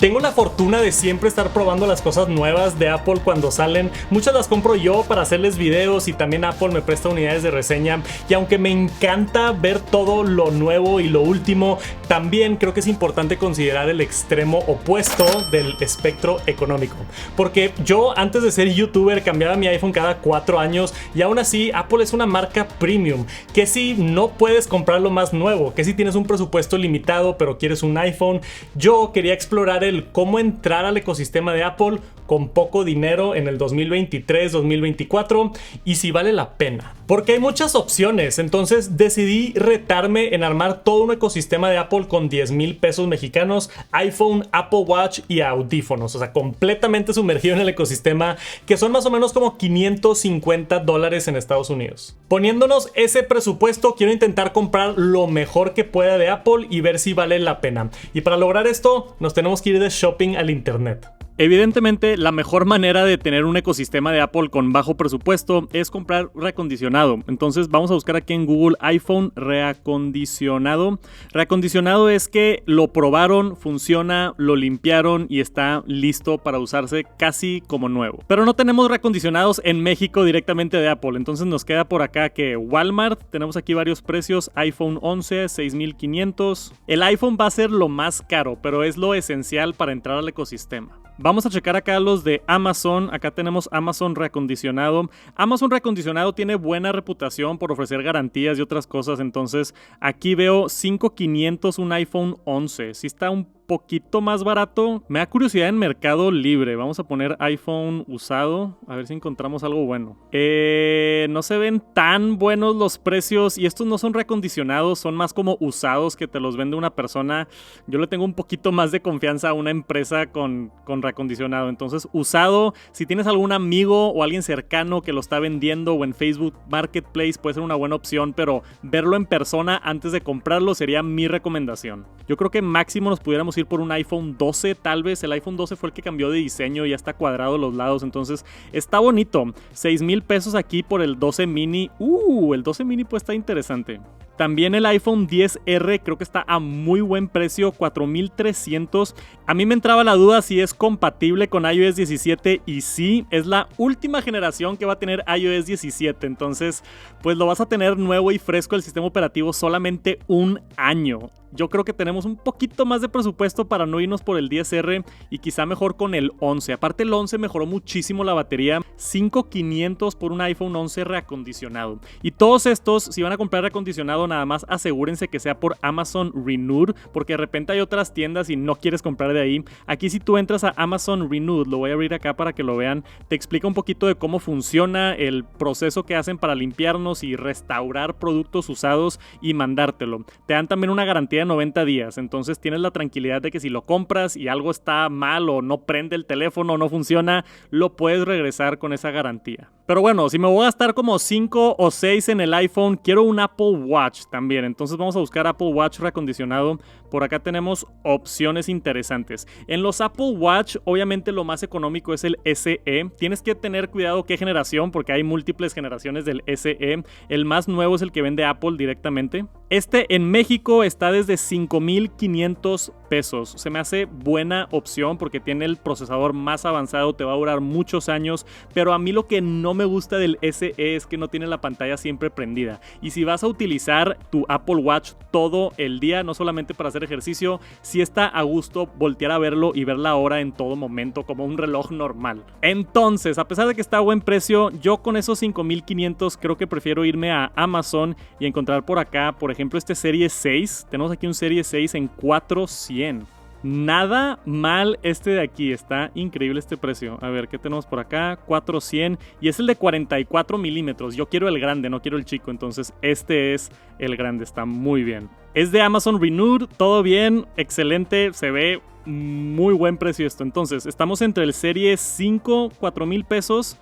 Tengo la fortuna de siempre estar probando las cosas nuevas de Apple cuando salen. Muchas las compro yo para hacerles videos y también Apple me presta unidades de reseña. Y aunque me encanta ver todo lo nuevo y lo último, también creo que es importante considerar el extremo opuesto del espectro económico. Porque yo antes de ser youtuber cambiaba mi iPhone cada 4 años y aún así Apple es una marca premium. Que si no puedes comprar lo más nuevo, que si tienes un presupuesto limitado pero quieres un iPhone, yo quería explorar el cómo entrar al ecosistema de Apple con poco dinero en el 2023-2024 y si vale la pena. Porque hay muchas opciones, entonces decidí retarme en armar todo un ecosistema de Apple con 10,000 pesos mexicanos, iPhone, Apple Watch y audífonos. O sea, completamente sumergido en el ecosistema, que son más o menos como $550 en Estados Unidos. Poniéndonos ese presupuesto, quiero intentar comprar lo mejor que pueda de Apple y ver si vale la pena. Y para lograr esto, nos tenemos que ir de shopping al internet. Evidentemente, la mejor manera de tener un ecosistema de Apple con bajo presupuesto es comprar reacondicionado. Entonces vamos a buscar aquí en Google iPhone reacondicionado. Reacondicionado es que lo probaron, funciona, lo limpiaron y está listo para usarse casi como nuevo. Pero no tenemos reacondicionados en México directamente de Apple. Entonces nos queda por acá que Walmart, tenemos aquí varios precios. iPhone 11, 6,500. El iPhone va a ser lo más caro, pero es lo esencial para entrar al ecosistema. Vamos a checar acá los de Amazon. Acá tenemos Amazon reacondicionado. Amazon reacondicionado tiene buena reputación por ofrecer garantías y otras cosas. Entonces aquí veo 5,500 un iPhone 11. Sí está un poquito más barato. Me da curiosidad en Mercado Libre. Vamos a poner iPhone usado. A ver si encontramos algo bueno. No se ven tan buenos los precios. Y estos no son reacondicionados. Son más como usados que te los vende una persona. Yo le tengo un poquito más de confianza a una empresa con reacondicionado. Entonces, usado, si tienes algún amigo o alguien cercano que lo está vendiendo o en Facebook Marketplace, puede ser una buena opción. Pero verlo en persona antes de comprarlo sería mi recomendación. Yo creo que máximo nos pudiéramos ir por un iPhone 12, tal vez. El iPhone 12 fue el que cambió de diseño, ya está cuadrado los lados, entonces está bonito. 6,000 pesos aquí por el 12 mini. El 12 mini pues está interesante. También el iPhone XR creo que está a muy buen precio, 4,300. A mí me entraba la duda si es compatible con iOS 17 y sí, es la última generación que va a tener iOS 17. Entonces, pues lo vas a tener nuevo y fresco el sistema operativo solamente un año. Yo creo que tenemos un poquito más de presupuesto para no irnos por el XR y quizá mejor con el 11. Aparte el 11 mejoró muchísimo la batería. 5,500 por un iPhone 11 reacondicionado. Y todos estos, si van a comprar reacondicionado, nada más asegúrense que sea por Amazon Renewed, porque de repente hay otras tiendas y no quieres comprar de ahí. Aquí si tú entras a Amazon Renewed, lo voy a abrir acá para que lo vean, te explica un poquito de cómo funciona el proceso que hacen para limpiarnos y restaurar productos usados y mandártelo. Te dan también una garantía de 90 días, entonces tienes la tranquilidad de que si lo compras y algo está mal o no prende el teléfono o no funciona, lo puedes regresar con esa garantía. Pero bueno, si me voy a gastar como 5 o 6 en el iPhone, quiero un Apple Watch también. Entonces vamos a buscar Apple Watch reacondicionado. Por acá tenemos opciones interesantes. En los Apple Watch, obviamente lo más económico es el SE. Tienes que tener cuidado qué generación, porque hay múltiples generaciones del SE. El más nuevo es el que vende Apple directamente. Este en México está desde 5,500 pesos. Se me hace buena opción porque tiene el procesador más avanzado, te va a durar muchos años. Pero a mí lo que no me gusta del SE es que no tiene la pantalla siempre prendida. Y si vas a utilizar tu Apple Watch todo el día, no solamente para hacer ejercicio, sí está a gusto voltear a verlo y ver la hora en todo momento como un reloj normal. Entonces, a pesar de que está a buen precio, yo con esos 5,500 creo que prefiero irme a Amazon y encontrar por acá, por ejemplo, este Serie 6. Tenemos aquí un Serie 6 en 400. Nada mal este de aquí, está increíble este precio. A ver, ¿qué tenemos por acá? 400 y es el de 44 milímetros. Yo quiero el grande, no quiero el chico, entonces este es el grande, está muy bien. Es de Amazon Renewed, todo bien, excelente, se ve muy buen precio esto. Entonces, estamos entre el Serie 5, 4,000 pesos.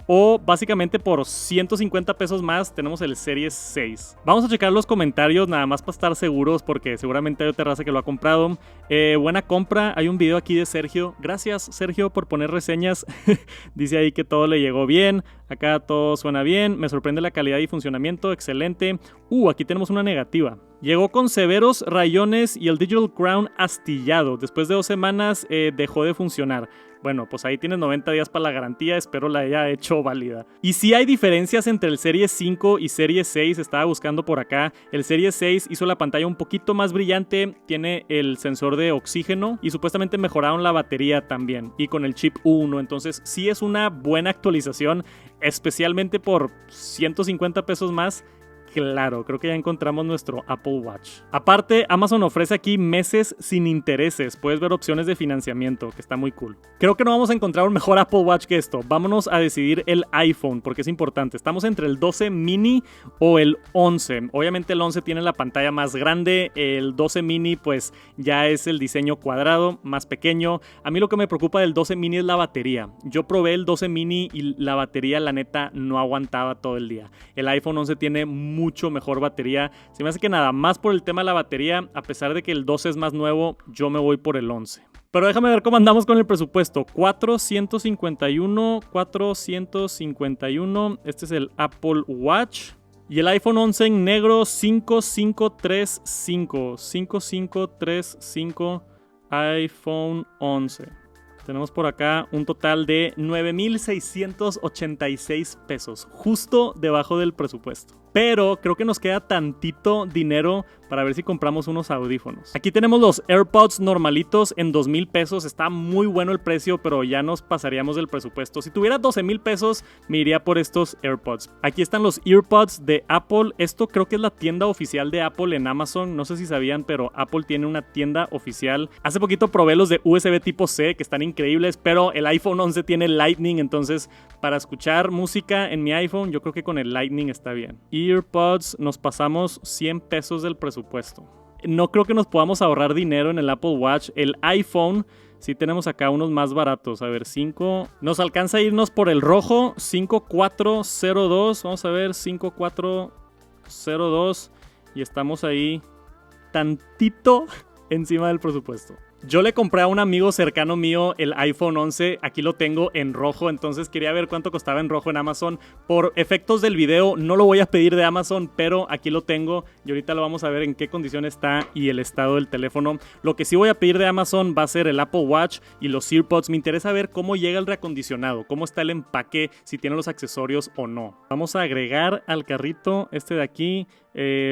O básicamente por 150 pesos más tenemos el Series 6. Vamos a checar los comentarios nada más para estar seguros, porque seguramente hay otra raza que lo ha comprado. Buena compra. Hay un video aquí de Sergio. Gracias, Sergio, por poner reseñas. Dice ahí que todo le llegó bien. Acá todo suena bien, me sorprende la calidad y funcionamiento, excelente. Aquí tenemos una negativa. Llegó con severos rayones y el Digital Crown astillado. Después de 2 semanas dejó de funcionar. Bueno, pues ahí tienes 90 días para la garantía, espero la haya hecho válida. Y sí hay diferencias entre el Series 5 y Series 6, estaba buscando por acá. El Series 6 hizo la pantalla un poquito más brillante, tiene el sensor de oxígeno y supuestamente mejoraron la batería también. Y con el chip U1, entonces sí es una buena actualización, especialmente por 150 pesos más. Claro, creo que ya encontramos nuestro Apple Watch. Aparte, Amazon ofrece aquí meses sin intereses. Puedes ver opciones de financiamiento, que está muy cool. Creo que no vamos a encontrar un mejor Apple Watch que esto. Vámonos a decidir el iPhone, porque es importante. Estamos entre el 12 mini o el 11. Obviamente el 11 tiene la pantalla más grande. El 12 mini, pues, ya es el diseño cuadrado, más pequeño. A mí lo que me preocupa del 12 mini es la batería. Yo probé el 12 mini y la batería, la neta, no aguantaba todo el día. El iPhone 11 tiene mucho mejor batería. Se me hace que nada más por el tema de la batería, a pesar de que el 12 es más nuevo, yo me voy por el 11. Pero déjame ver cómo andamos con el presupuesto. 451. Este es el Apple Watch. Y el iPhone 11 en negro, 5535 iPhone 11. Tenemos por acá un total de 9,686 pesos, justo debajo del presupuesto. Pero creo que nos queda tantito dinero para ver si compramos unos audífonos. Aquí tenemos los AirPods normalitos en 2,000 pesos. Está muy bueno el precio, pero ya nos pasaríamos del presupuesto. Si tuviera 12,000 pesos, me iría por estos AirPods. Aquí están los EarPods de Apple. Esto creo que es la tienda oficial de Apple en Amazon. No sé si sabían, pero Apple tiene una tienda oficial. Hace poquito probé los de USB tipo C, que están increíbles, pero el iPhone 11 tiene Lightning. Entonces, para escuchar música en mi iPhone, yo creo que con el Lightning está bien. EarPods, nos pasamos 100 pesos del presupuesto. No creo que nos podamos ahorrar dinero en el Apple Watch. El iPhone, sí tenemos acá unos más baratos. A ver, 5. Nos alcanza a irnos por el rojo. 5402. Vamos a ver, 5402. Y estamos ahí tantito encima del presupuesto. Yo le compré a un amigo cercano mío el iPhone 11, aquí lo tengo en rojo, entonces quería ver cuánto costaba en rojo en Amazon. Por efectos del video no lo voy a pedir de Amazon, pero aquí lo tengo y ahorita lo vamos a ver en qué condición está y el estado del teléfono. Lo que sí voy a pedir de Amazon va a ser el Apple Watch y los EarPods. Me interesa ver cómo llega el reacondicionado, cómo está el empaque, si tiene los accesorios o no. Vamos a agregar al carrito este de aquí.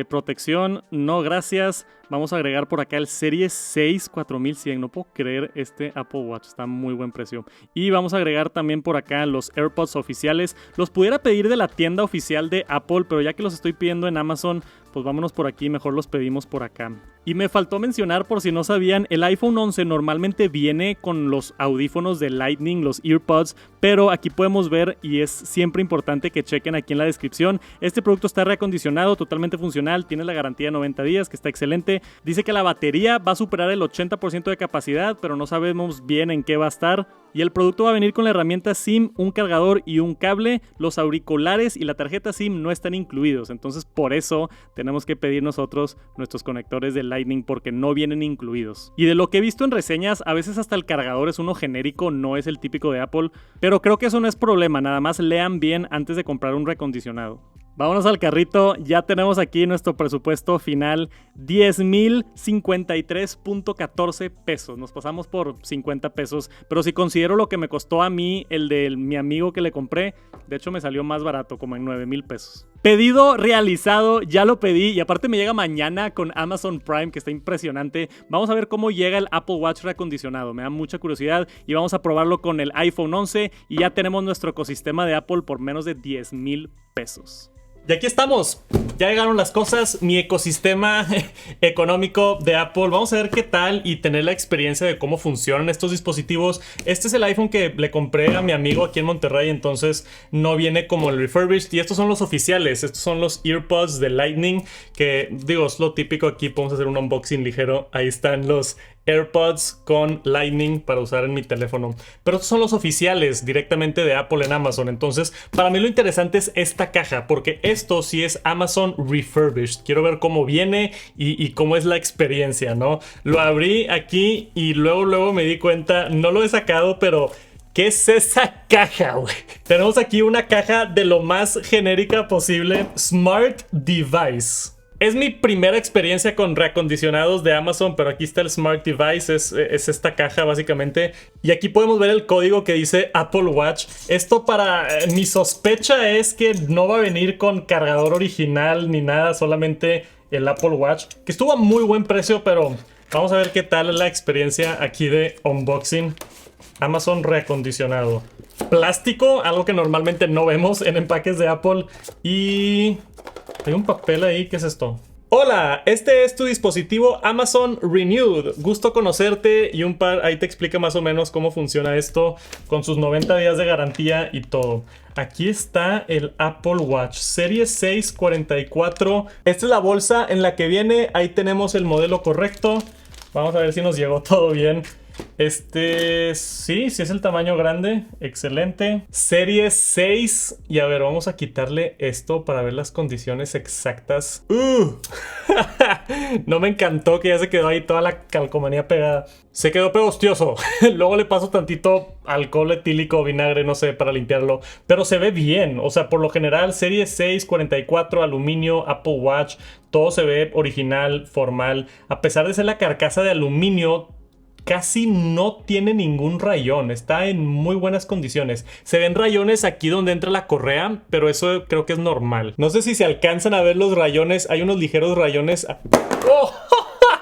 Protección, no gracias. Vamos a agregar por acá el Series 6 4100. No puedo creer este Apple Watch, está a muy buen precio. Y vamos a agregar también por acá los AirPods oficiales. Los pudiera pedir de la tienda oficial de Apple, pero ya que los estoy pidiendo en Amazon, pues vámonos por aquí, mejor los pedimos por acá. Y me faltó mencionar, por si no sabían, el iPhone 11 normalmente viene con los audífonos de Lightning, los EarPods, pero aquí podemos ver, y es siempre importante que chequen aquí en la descripción, este producto está reacondicionado, totalmente funcional, tiene la garantía de 90 días, que está excelente. Dice que la batería va a superar el 80% de capacidad, pero no sabemos bien en qué va a estar. Y el producto va a venir con la herramienta SIM, un cargador y un cable. Los auriculares y la tarjeta SIM no están incluidos, entonces por eso tenemos que pedir nosotros nuestros conectores de Lightning porque no vienen incluidos. Y de lo que he visto en reseñas, a veces hasta el cargador es uno genérico, no es el típico de Apple, pero creo que eso no es problema, nada más lean bien antes de comprar un reacondicionado. Vámonos al carrito, ya tenemos aquí nuestro presupuesto final, 10,053.14 pesos. Nos pasamos por 50 pesos, pero si considero lo que me costó a mí, el de mi amigo que le compré, de hecho me salió más barato, como en 9,000 pesos. Pedido realizado, ya lo pedí y aparte me llega mañana con Amazon Prime, que está impresionante. Vamos a ver cómo llega el Apple Watch reacondicionado, me da mucha curiosidad y vamos a probarlo con el iPhone 11 y ya tenemos nuestro ecosistema de Apple por menos de 10,000 pesos. Y aquí estamos, ya llegaron las cosas, mi ecosistema económico de Apple. Vamos a ver qué tal y tener la experiencia de cómo funcionan estos dispositivos. Este es el iPhone que le compré a mi amigo aquí en Monterrey, entonces no viene como el refurbished. Y estos son los oficiales, estos son los EarPods de Lightning, que digo, es lo típico aquí, podemos hacer un unboxing ligero. Ahí están los AirPods con Lightning para usar en mi teléfono. Pero estos son los oficiales directamente de Apple en Amazon. Entonces, para mí lo interesante es esta caja, porque esto sí es Amazon Refurbished. Quiero ver cómo viene y cómo es la experiencia, ¿no? Lo abrí aquí y luego me di cuenta, no lo he sacado, pero ¿Qué es esa caja, güey? Tenemos aquí una caja de lo más genérica posible. Smart Device. Es mi primera experiencia con reacondicionados de Amazon, pero aquí está el Smart Device, es esta caja básicamente. Y aquí podemos ver el código que dice Apple Watch. Esto para... mi sospecha es que no va a venir con cargador original ni nada, solamente el Apple Watch, que estuvo a muy buen precio, pero vamos a ver qué tal la experiencia aquí de unboxing. Amazon reacondicionado. Plástico, algo que normalmente no vemos en empaques de Apple. Y... hay un papel ahí, ¿qué es esto? Hola, este es tu dispositivo Amazon Renewed. Gusto conocerte y ahí te explica más o menos cómo funciona esto con sus 90 días de garantía y todo. Aquí está el Apple Watch Series 6 44. Esta es la bolsa en la que viene. Ahí tenemos el modelo correcto. Vamos a ver si nos llegó todo bien. Sí es el tamaño grande. Excelente. Serie 6. Y a ver, vamos a quitarle esto para ver las condiciones exactas. No me encantó que ya se quedó ahí toda la calcomanía pegada. Se quedó pegostioso. Luego le paso tantito alcohol etílico o vinagre, no sé, para limpiarlo. Pero se ve bien. O sea, por lo general, Serie 6, 44, aluminio, Apple Watch. Todo se ve original, formal. A pesar de ser la carcasa de aluminio, casi no tiene ningún rayón. Está en muy buenas condiciones. Se ven rayones aquí donde entra la correa, pero eso creo que es normal. No sé si se alcanzan a ver los rayones. Hay unos ligeros rayones. ¡Oh!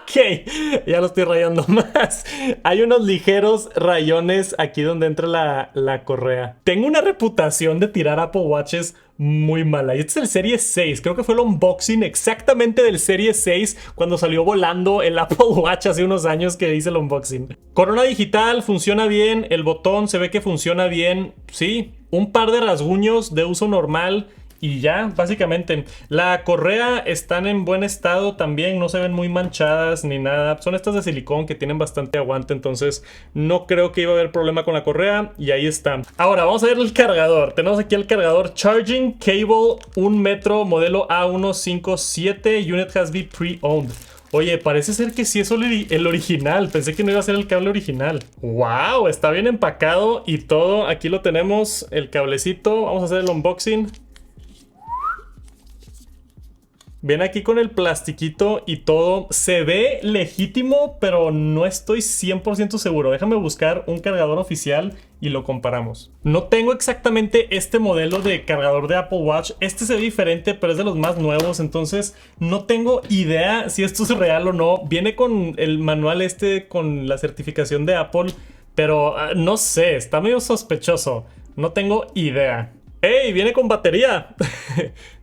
Ok, ya lo estoy rayando más. Hay unos ligeros rayones aquí donde entra la correa. Tengo una reputación de tirar Apple Watches muy mala. Y este es el Series 6. Creo que fue el unboxing exactamente del Series 6 cuando salió volando el Apple Watch hace unos años que hice el unboxing. Corona digital, funciona bien. El botón se ve que funciona bien. Sí, un par de rasguños de uso normal. Y ya, básicamente, la correa están en buen estado también, no se ven muy manchadas ni nada. Son estas de silicón que tienen bastante aguante, entonces no creo que iba a haber problema con la correa. Y ahí está. Ahora, vamos a ver el cargador. Tenemos aquí el cargador Charging Cable 1 metro, modelo A157, Unit has been pre-owned. Oye, parece ser que sí es el original. Pensé que no iba a ser el cable original. ¡Wow! Está bien empacado y todo. Aquí lo tenemos, el cablecito. Vamos a hacer el unboxing. Ven aquí con el plastiquito y todo. Se ve legítimo, pero no estoy 100% seguro. Déjame buscar un cargador oficial y lo comparamos. No tengo exactamente este modelo de cargador de Apple Watch. Este se ve diferente, pero es de los más nuevos. Entonces no tengo idea si esto es real o no. Viene con el manual con la certificación de Apple, pero no sé, está medio sospechoso. No tengo idea. ¡Ey! Viene con batería.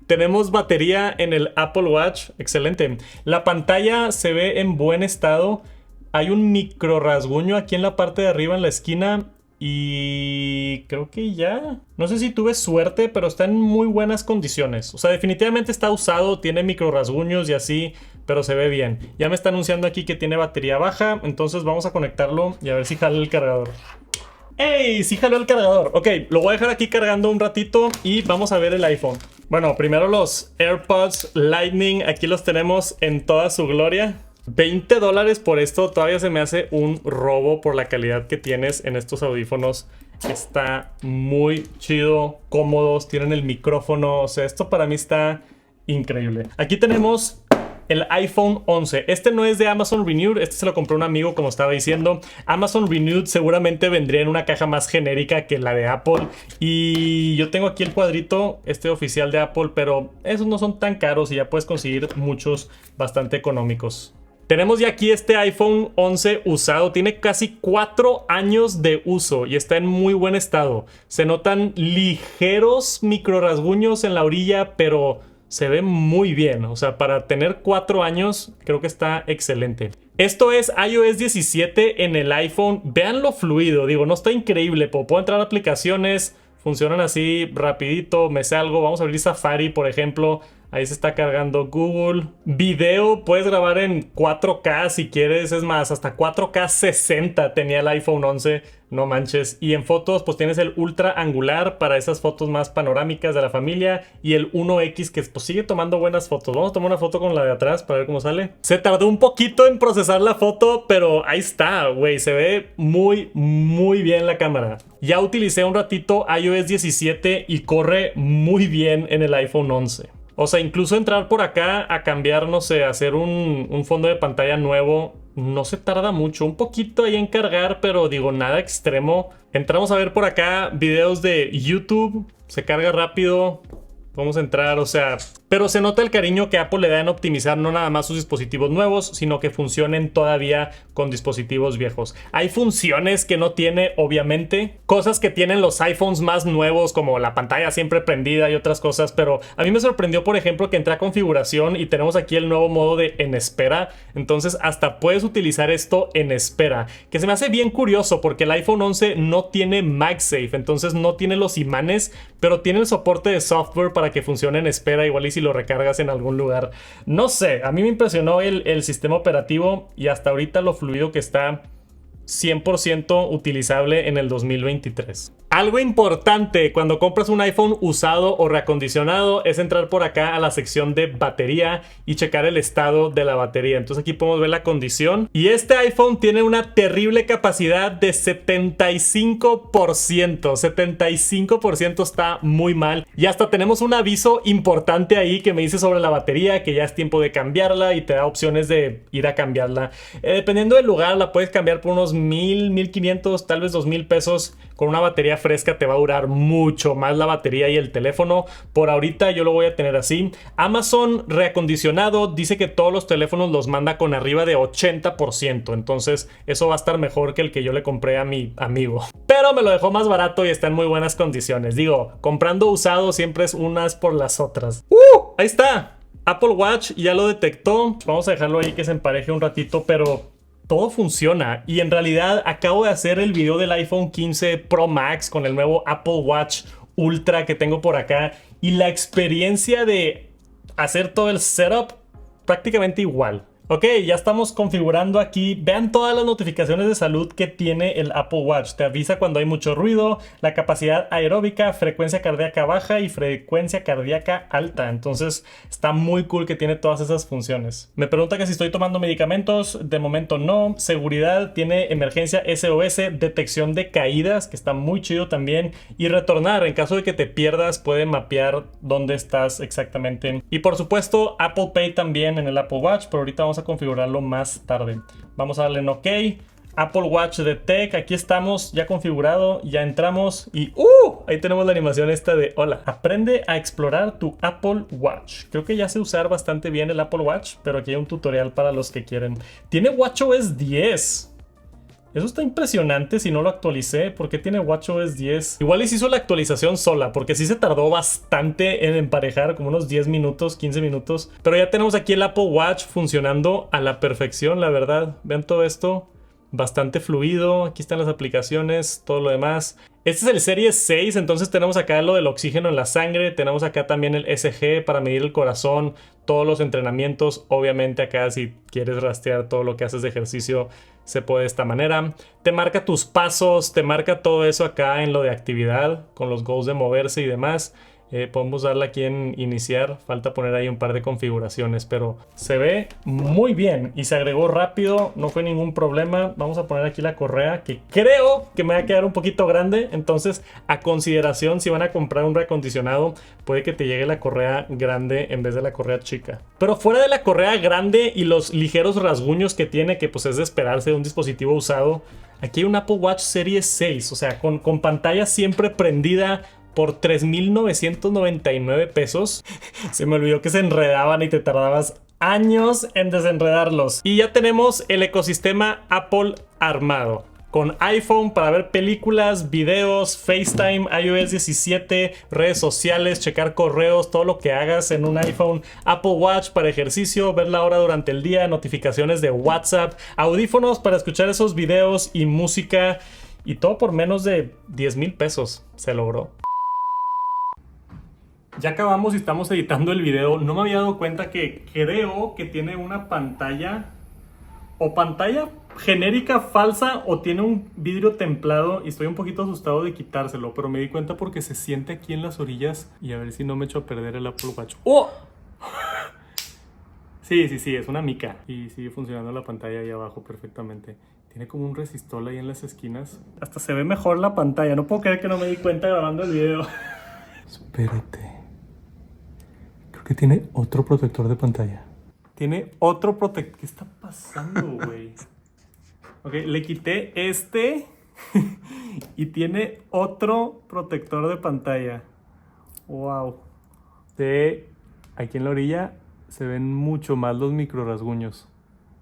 Tenemos batería en el Apple Watch. Excelente. La pantalla se ve en buen estado. Hay un micro rasguño aquí en la parte de arriba en la esquina. Y creo que ya. No sé si tuve suerte, pero está en muy buenas condiciones. O sea, definitivamente está usado. Tiene micro rasguños y así, pero se ve bien. Ya me está anunciando aquí que tiene batería baja. Entonces vamos a conectarlo y a ver si jala el cargador. ¡Ey! Sí jaló el cargador. Ok, lo voy a dejar aquí cargando un ratito y vamos a ver el iPhone. Bueno, primero los AirPods Lightning. Aquí los tenemos en toda su gloria. $20 por esto. Todavía se me hace un robo por la calidad que tienes en estos audífonos. Está muy chido, cómodos, tienen el micrófono. O sea, esto para mí está increíble. Aquí tenemos el iPhone 11. Este no es de Amazon Renewed, este se lo compró un amigo, como estaba diciendo. Amazon Renewed seguramente vendría en una caja más genérica que la de Apple. Y yo tengo aquí el cuadrito, este oficial de Apple, pero esos no son tan caros y ya puedes conseguir muchos bastante económicos. Tenemos ya aquí este iPhone 11 usado. Tiene casi 4 años de uso y está en muy buen estado. Se notan ligeros micro rasguños en la orilla, pero se ve muy bien. O sea, para tener 4 años, creo que está excelente. Esto es iOS 17 en el iPhone. Vean lo fluido. Digo, no está increíble. Puedo entrar a aplicaciones. Funcionan así rapidito. Me salgo. Vamos a abrir Safari, por ejemplo. Ahí se está cargando Google. Video, puedes grabar en 4K si quieres. Es más, hasta 4K 60 tenía el iPhone 11. No manches. Y en fotos, pues tienes el ultra angular para esas fotos más panorámicas de la familia. Y el 1X que pues sigue tomando buenas fotos. Vamos a tomar una foto con la de atrás para ver cómo sale. Se tardó un poquito en procesar la foto, pero ahí está, güey. Se ve muy, muy bien la cámara. Ya utilicé un ratito iOS 17 y corre muy bien en el iPhone 11. O sea, incluso entrar por acá a cambiar, no sé, hacer un fondo de pantalla nuevo, no se tarda mucho. Un poquito ahí en cargar, pero digo, nada extremo. Entramos a ver por acá videos de YouTube. Se carga rápido. Vamos a entrar, o sea... Pero se nota el cariño que Apple le da en optimizar no nada más sus dispositivos nuevos, sino que funcionen todavía con dispositivos viejos. Hay funciones que no tiene, obviamente. Cosas que tienen los iPhones más nuevos, como la pantalla siempre prendida y otras cosas. Pero a mí me sorprendió, por ejemplo, que entré a configuración y tenemos aquí el nuevo modo de en espera. Entonces hasta puedes utilizar esto en espera. Que se me hace bien curioso porque el iPhone 11 no tiene MagSafe. Entonces no tiene los imanes, pero tiene el soporte de software para que funcione en espera. Igual y si lo recargas en algún lugar. No sé, a mí me impresionó el sistema operativo y hasta ahorita lo fluido que está, 100% utilizable en el 2023. Algo importante cuando compras un iPhone usado o reacondicionado es entrar por acá a la sección de batería y checar el estado de la batería. Entonces aquí podemos ver la condición y este iPhone tiene una terrible capacidad de 75%. 75% está muy mal y hasta tenemos un aviso importante ahí que me dice sobre la batería que ya es tiempo de cambiarla y te da opciones de ir a cambiarla. Dependiendo del lugar la puedes cambiar por unos 1,000, 1,500, tal vez 2,000 pesos. Con una batería fresca te va a durar mucho más la batería y el teléfono. Por ahorita yo lo voy a tener así. Amazon reacondicionado dice que todos los teléfonos los manda con arriba de 80%. Entonces eso va a estar mejor que el que yo le compré a mi amigo. Pero me lo dejó más barato y está en muy buenas condiciones. Digo, comprando usado siempre es unas por las otras. Ahí está. Apple Watch ya lo detectó. Vamos a dejarlo ahí que se empareje un ratito, pero... todo funciona y en realidad acabo de hacer el video del iPhone 15 Pro Max con el nuevo Apple Watch Ultra que tengo por acá y la experiencia de hacer todo el setup prácticamente igual. Ok, ya estamos configurando aquí. Vean todas las notificaciones de salud que tiene el Apple Watch. Te avisa cuando hay mucho ruido, la capacidad aeróbica, frecuencia cardíaca baja y frecuencia cardíaca alta. Entonces está muy cool que tiene todas esas funciones. Me pregunta que si estoy tomando medicamentos. De momento no. Seguridad, tiene emergencia SOS, detección de caídas, que está muy chido también. Y retornar, en caso de que te pierdas, puede mapear dónde estás exactamente. Y por supuesto Apple Pay también en el Apple Watch, pero ahorita vamos a configurarlo más tarde. Vamos a darle en OK. Apple Watch Detect, aquí estamos ya configurado, ya entramos y ahí tenemos la animación esta de hola, aprende a explorar tu Apple Watch. Creo que ya sé usar bastante bien el Apple Watch, pero aquí hay un tutorial para los que quieren. Tiene WatchOS 10. Eso está impresionante si no lo actualicé. ¿Por qué tiene WatchOS 10? Igual les hizo la actualización sola, porque sí se tardó bastante en emparejar, como unos 10 minutos, 15 minutos. Pero ya tenemos aquí el Apple Watch funcionando a la perfección, la verdad. Vean todo esto, bastante fluido. Aquí están las aplicaciones, todo lo demás. Este es el Series 6, entonces tenemos acá lo del oxígeno en la sangre. Tenemos acá también el SG para medir el corazón, todos los entrenamientos. Obviamente acá si quieres rastrear todo lo que haces de ejercicio se puede de esta manera. Te marca tus pasos, te marca todo eso acá en lo de actividad, con los goals de moverse y demás. Podemos darle aquí en iniciar, falta poner ahí un par de configuraciones, pero se ve muy bien y se agregó rápido, no fue ningún problema. Vamos a poner aquí la correa, que creo que me va a quedar un poquito grande, entonces a consideración si van a comprar un reacondicionado, puede que te llegue la correa grande en vez de la correa chica. Pero fuera de la correa grande y los ligeros rasguños que tiene, que pues es de esperarse de un dispositivo usado, aquí hay un Apple Watch Series 6, o sea, con pantalla siempre prendida, por 3,999 pesos. Se me olvidó que se enredaban y te tardabas años en desenredarlos. Y ya tenemos el ecosistema Apple armado. Con iPhone para ver películas, videos, FaceTime, iOS 17, redes sociales, checar correos, todo lo que hagas en un iPhone. Apple Watch para ejercicio, ver la hora durante el día, notificaciones de WhatsApp, audífonos para escuchar esos videos y música. Y todo por menos de 10,000 pesos. Se logró. Ya acabamos y estamos editando el video. No me había dado cuenta que creo que tiene una pantalla o pantalla genérica falsa o tiene un vidrio templado y estoy un poquito asustado de quitárselo, pero me di cuenta porque se siente aquí en las orillas y a ver si no me echo a perder el Apple Watch. ¡Oh! Sí, es una mica y sigue funcionando la pantalla ahí abajo perfectamente. Tiene como un resistol ahí en las esquinas. Hasta se ve mejor la pantalla. No puedo creer que no me di cuenta grabando el video. Espérate. Creo que tiene otro protector de pantalla. Tiene otro protector. ¿Qué está pasando, güey? Ok, le quité este y tiene otro protector de pantalla. Wow. Aquí en la orilla se ven mucho más los micro rasguños.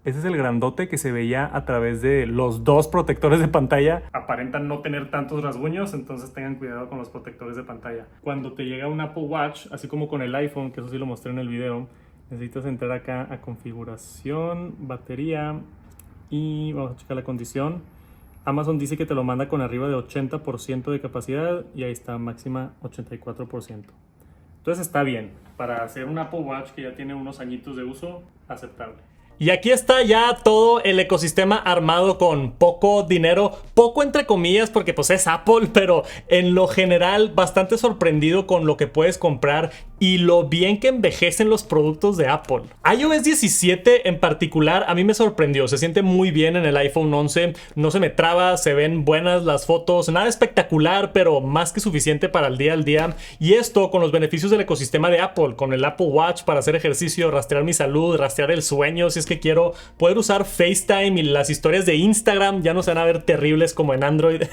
Ese es el grandote que se veía a través de los dos protectores de pantalla. Aparentan no tener tantos rasguños, entonces tengan cuidado con los protectores de pantalla. Cuando te llega un Apple Watch, así como con el iPhone, que eso sí lo mostré en el video, necesitas entrar acá a configuración, batería y vamos a checar la condición. Amazon dice que te lo manda con arriba de 80% de capacidad y ahí está, máxima 84%. Entonces está bien, para hacer un Apple Watch que ya tiene unos añitos de uso, aceptable. Y aquí está ya todo el ecosistema armado con poco dinero, poco entre comillas porque pues es Apple, pero en lo general bastante sorprendido con lo que puedes comprar y lo bien que envejecen los productos de Apple. iOS 17 en particular a mí me sorprendió, se siente muy bien en el iPhone 11, no se me traba, se ven buenas las fotos, nada espectacular pero más que suficiente para el día al día, y esto con los beneficios del ecosistema de Apple, con el Apple Watch para hacer ejercicio, rastrear mi salud, rastrear el sueño si es que quiero, poder usar FaceTime y las historias de Instagram ya no se van a ver terribles como en Android.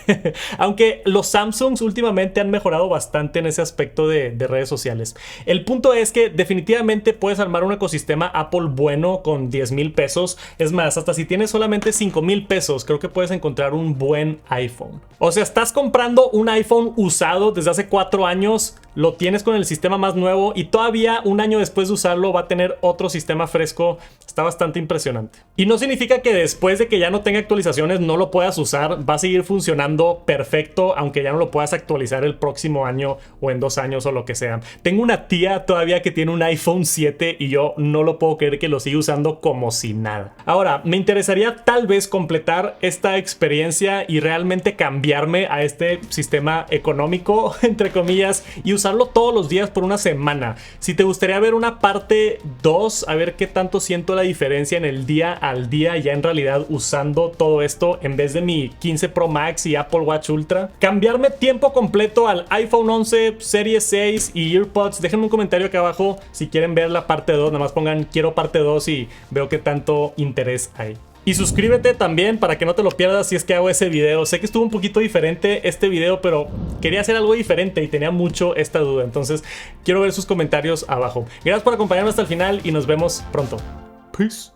Aunque los Samsungs últimamente han mejorado bastante en ese aspecto de redes sociales. El punto es que definitivamente puedes armar un ecosistema Apple bueno con 10,000 pesos. Es más, hasta si tienes solamente 5,000 pesos, creo que puedes encontrar un buen iPhone. O sea, estás comprando un iPhone usado desde hace 4 años, lo tienes con el sistema más nuevo y todavía un año después de usarlo va a tener otro sistema fresco. Está bastante impresionante. Y no significa que después de que ya no tenga actualizaciones no lo puedas usar. Va a seguir funcionando perfecto, aunque ya no lo puedas actualizar el próximo año o en 2 años o lo que sea. Tengo una tía todavía que tiene un iPhone 7 y yo no lo puedo creer que lo sigue usando como si nada. Ahora, me interesaría tal vez completar esta experiencia y realmente cambiarme a este sistema económico, entre comillas, y usarlo todos los días por una semana. Si te gustaría ver una parte 2, a ver qué tanto siento la diferencia en el día al día ya en realidad usando todo esto en vez de mi 15 Pro Max y Apple Watch Ultra, cambiarme tiempo completo al iPhone 11, Series 6 y EarPods, déjenme un comentario acá abajo si quieren ver la parte 2, nada más pongan quiero parte 2 y veo qué tanto interés hay. Y suscríbete también para que no te lo pierdas si es que hago ese video. Sé que estuvo un poquito diferente este video, pero quería hacer algo diferente y tenía mucho esta duda. Entonces quiero ver sus comentarios abajo. Gracias por acompañarnos hasta el final y nos vemos pronto. Peace.